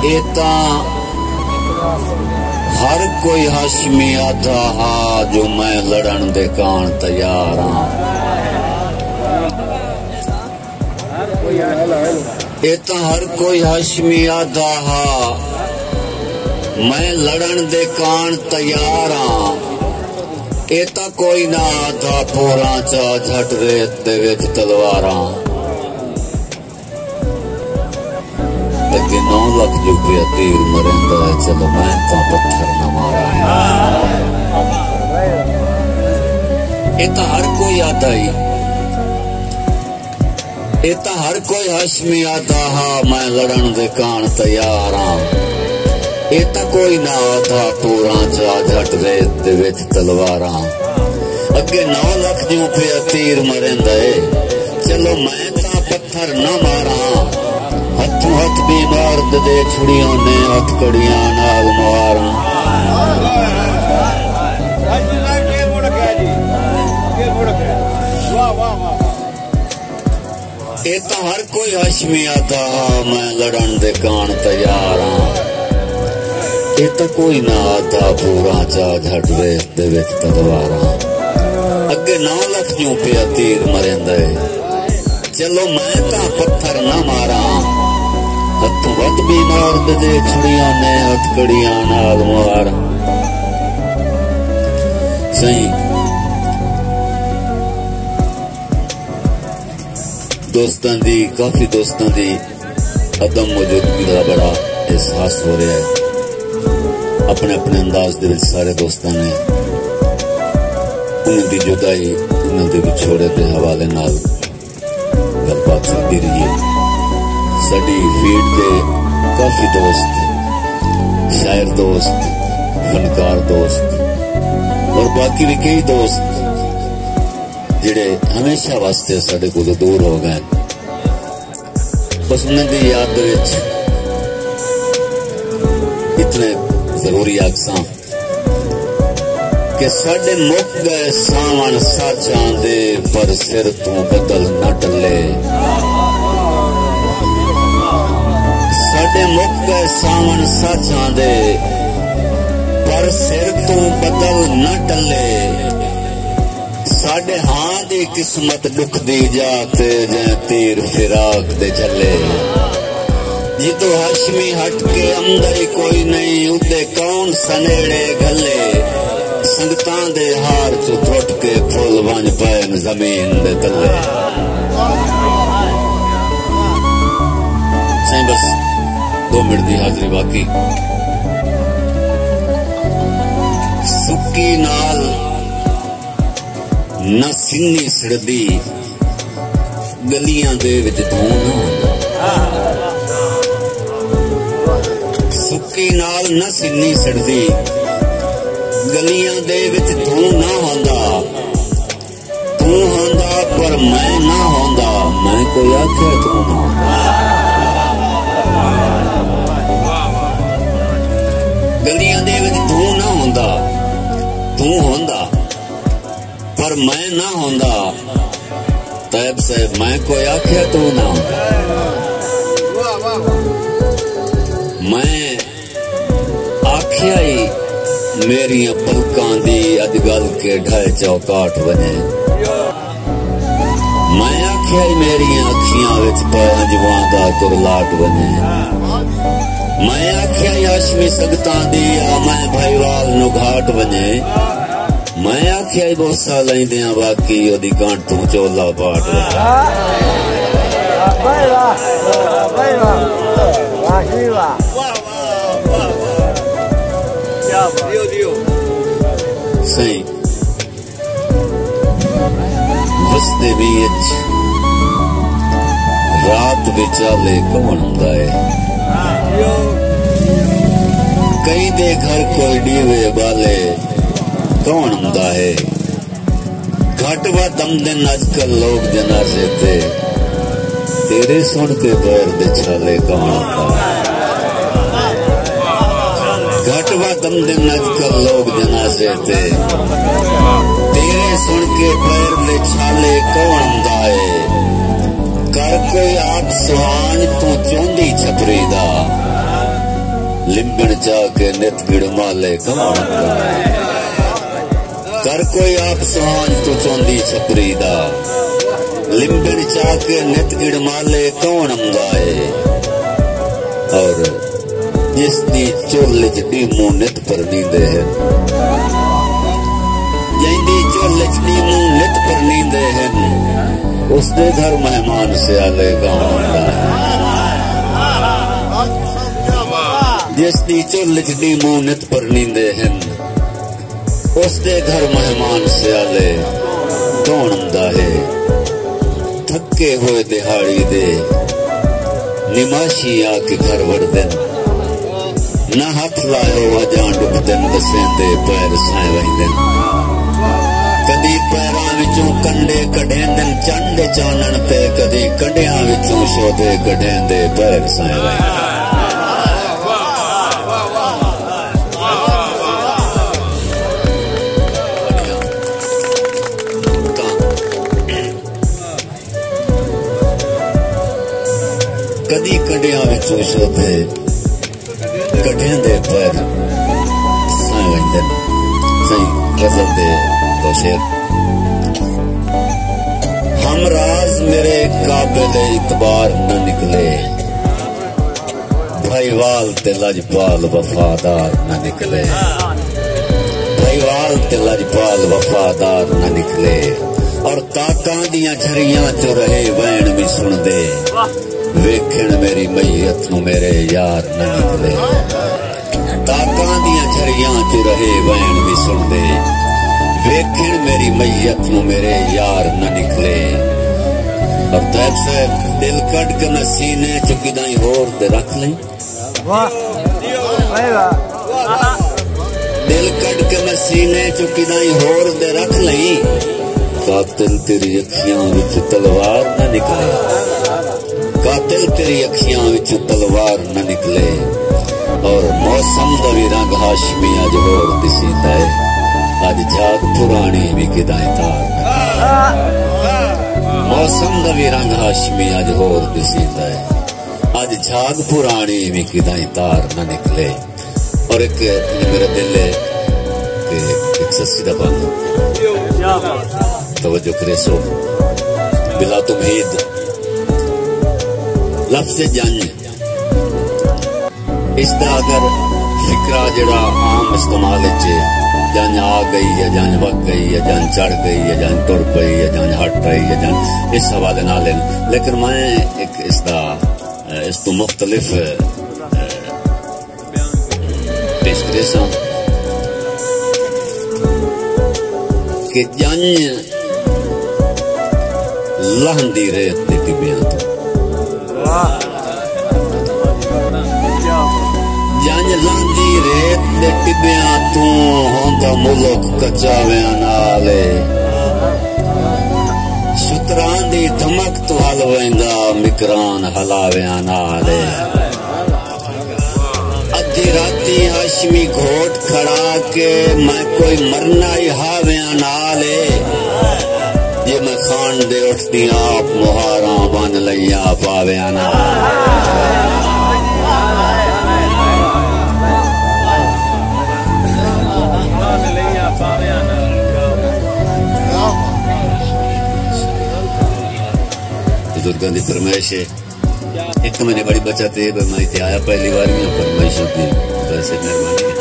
एता हर कोई हाशमी आधा हा जो मैं लड़न दे कान तैयार हाँ। एता हर कोई हाशमी आधा हा मैं लड़न दे कान तैयार हाँ। एता कोई ना आधा पोरा चा झट रेत दे विच तलवारां। 9 लाख रुपया तीर मरेंदा है चलो मैं तो पत्थर न मारा। ये तो हर कोई आता ही ये तो हर कोई हाशमी आता हा मैं लड़न दे कान तैयार हाँ। ये तो कोई ना आता पूरा चा झट रेत दे विच तलवारां। अगे 9 लाख रुपया तीर मरेंदा है चलो मैं तो पत्थर न मारा। हथों हथ बीमार दे छुड़ियों ने हथकड़ियां नाल मारा। ये तो हर कोई हाशमी आता मैं लड़न दे कान तैयार हाँ। ये तो कोई ना आता पूरा चा झट रेत दे विच तलवारां। अगे 9 लाख रुपया तीर मरेंदा है चलो मैं तो पत्थर न मारा। हथों हथ बीमार दे छुड़ियां ने हथकड़ियां नाल मारा। सही दोस्तां दी काफी दोस्तां दी अदम मौजूदगी का बड़ा एहसास हो रहा है। अपने अपने अंदाज दे विच सारे दोस्तां ने उन्हां दी जुदाई उन्हां दे विछोड़े दे हवाले नाल गलबात चलती रही है। साडी फीड के काफी दोस्त शायर दोस्त फनकार दोस्त और बाकी भी कई दोस्त जिहड़े हमेशा वास्ते साडे कोलों दूर हो गए बस उन्हां दी याद विच इतने जरूरी आखसां कि साडे मुक गए सावन साजां दे पर सिर तों बदल न टले। साडे मुक गए सावन साजां दे पर सिर तों बदल न टले। साडे हां दी किस्मत दुख दी जाते जै तीर फिराक दे झले। जिदो हाशमी हट के अंदर ही कोई नहीं उदे कौन सनेड़े गले। संगतां दे हार चो टुट के फुल बन पैन जमीन दे तले। सही बस 2 मिनट की हाजरी बाकी। सुक्की नाल न सिन्नी सड़दी गलियां दे विच धूं ना होंदा। सुक्की नाल न सिन्नी सड़दी गलियां दे विच धूं ना होंदा। तू होंदा पर मैं ना होंदा मैं कोई आखे तू ना होंदा। गलियां दे विच धूं ना होंदा तू होंदा पर मैं ना होंदा। तैब से मैं कोई आखे तू ना होंदा। मैं आख्या ही मेरिया पलकां दी अजगल के ढाई चौकाट बने। मैं आख्या ही मेरिया अखियां विच पंजवां दा कुरलाट बने। मैं आख्या ही हाशमी संगतां दी आ मैं भाईवाल नु घाट बने। मैं आख्या ही बोसा लैंदियां बाकी ओदी गांठ तू चोला पाट सही वसदे बीच रात विचाले कौन हुंदा है। कई दे घर कोई डीवे बाले कौन हुंदा है। घट वा दम दिन अजकल लोग जनाजे ते तेरे सुन के पैर दे छाले कौन हुंदा है। घट वा दम दिन अजकल लोग जनाजे ते तेरे सुन के पैर दे छाले कौन हुंदा है। कर कोई आप सुहान तू चौंदी छपरी दा लिंबन जाके नित गिड़ माले कौन कर कोई आप सुहान तू चौंदी छपरी दा लिंबन जाके नित गिड़ माले कौन गाए और जिसदी चोल च नीमू नित पर नींदे हैं जिंदी चोल च नीमू नित पर नींदे हैं उसके घर मेहमान से आले गाँव जिसदी चोल च नीमू नित पर नींदे हैं उसके घर मेहमान से आले कौन आंदा है थके हुए दिहाड़ी दे निमाशी आके घर वड़ दिन ना हाथ लायो अजां डुब दिन दसेंदे पैर साए वहिंदन कदी पैरां विचों कंडे कढेंदन चंड चानण ते कदी कंडियां विचों शोधे कढेंदे पैर साए वहिंदन कदी कंडियां विचों शोधे कढेंदे पैर साए वहिंदन सही गजल दे दो शेर हम राज मेरे काबिल इतबार न निकले भाईवाल ते लजपाल वफादार न निकले भाईवाल ते लजपाल वफादार न निकले और ताकां दियां झरियां चो रहे वैण भी सुन दे वेखण मेरी मैयत नू मेरे यार न निकले ताकां दियां झरियां चो रहे वैण भी सुन दे वेखण मेरी मैयत नू मेरे यार न निकले और तैब से दिल कट के मैं सीने चो किदाई होर दे रख लें दिल कट के मैं सीने चो किदाई होर दे रख लें कातिल तेरी अखियां विच तलवार न निकले कातिल तेरी अखियां विच तलवार न निकले और मौसम दा भी रंग हाशमी अज होर दिसींदा है अज झाग पुरानी भी किदाई तार मौसम दा भी रंग हाशमी अज होर दिसींदा है अज झाग पुरानी भी किदाई तार न निकले और एक मेरा दिल है कि एक सस्सी दा बंद तवज्जो करे सो बिला तुमीद लफ्ज़ जंज इसका अगर फिक्रा जड़ा आम इस्तेमाल जंज आ गई या जंज वग गई या जंज चढ़ गई या जंज तुर पई या जंज हट रही या जंज इस हवाले ना लेन लेकिन मैं एक इसका इस तो मुख्तलिफ पेश करे सा कि जंज लहंदी रेत दी टिबियां तो जंज लहंदी रेत दे टिबियां तू होंदा मुल्क कचावियां नाले सुतरां दी धमक तू हल वेंदा मिकरान हलावियां नाले अद्धी राती हाशमी घोट खड़ा के मैं कोई मरना ही हावियां नाले जे मैं खान दे उठती आप मुहारा बन लिया पावियां बुजुर्गों की फरमाइश है एक तो मैंने बड़ी बचत है मैं इतने आया पहली बार फरमाइश होती वैसे मेहरबानी